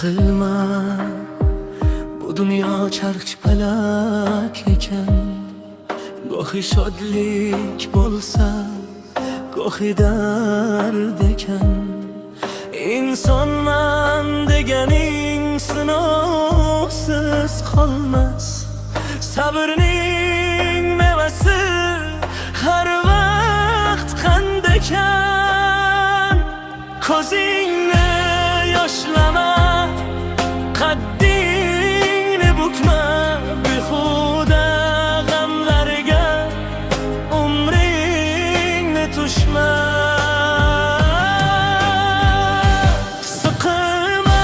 Sıkılma, bu dünya çarkçpalak ekan. Gohi shodlik bo'lsa, gohi dard ekan. İnsonman deganing sinovsiz qolmas. Sabrning mevasi har vaqt qand ekan. Ko'zingni yoshlama, qaddingni bukma, behuda g'amlarga umringni tushma. Siqilma,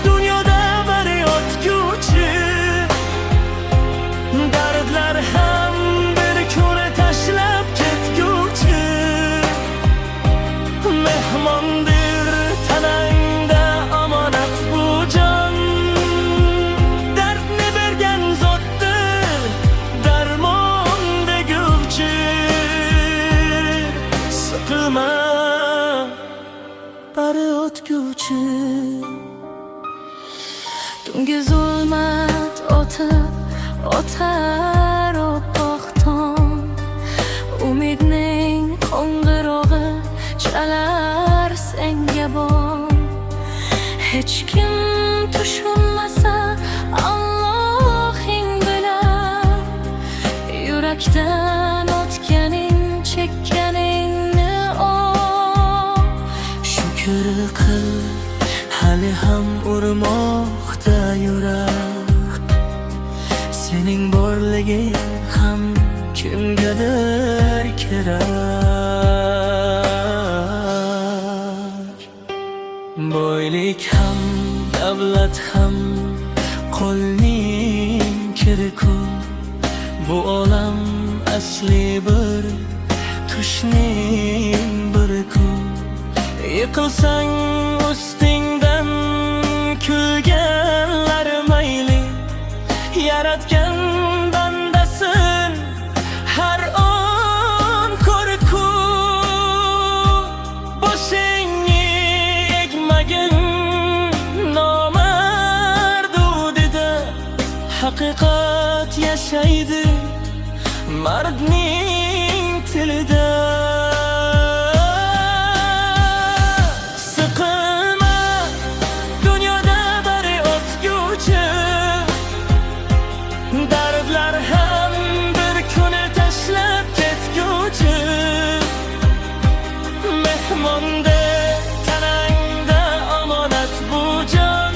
dunyoda bir yotguvchi dardlar ham bir kun tashlab ketguvchi. Mehmondir tanangda omonat bu jon, dardni bergan zotdir darmon deguvchi. Siqilma, bari o'tguvchi. Tungi zulmat o'tar oppoq tong, umidning qo'ng'irog'i chalar senga bong. Hech kim tushunmasa Allohing bilar, yurakdan o'tganing chekkaningni shukr qil, hali ham urmoqda yurak. Sening borliging ham kimgadir kerak. Boylik ham davlat ham qo'lning kiriku. Bu olam asli bir tushning biriku. Yiqilsang ustingdan kulganlar mayli, yaratgan bandasin har on ko'rku. Boshingni egmagin nomardu dedi, haqiqat yashaydi mardning tilida. Siqilma, dunyoda bir o'tguvchi dardlar ham bir kun tashlab ketguvchi. Mehmonda tanangda omonat bu jon,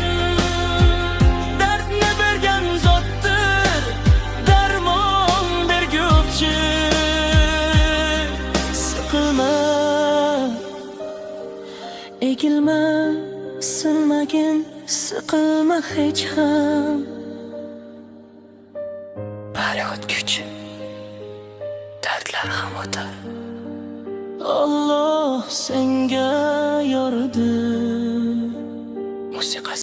dardni bergan zotdir darmon berguvchi. Siqilma, egilma, sinmagin, siqilma hech ham. Bari o'tguvchi, dardlar ham o'tar. Alloh senga yordi musiqasi.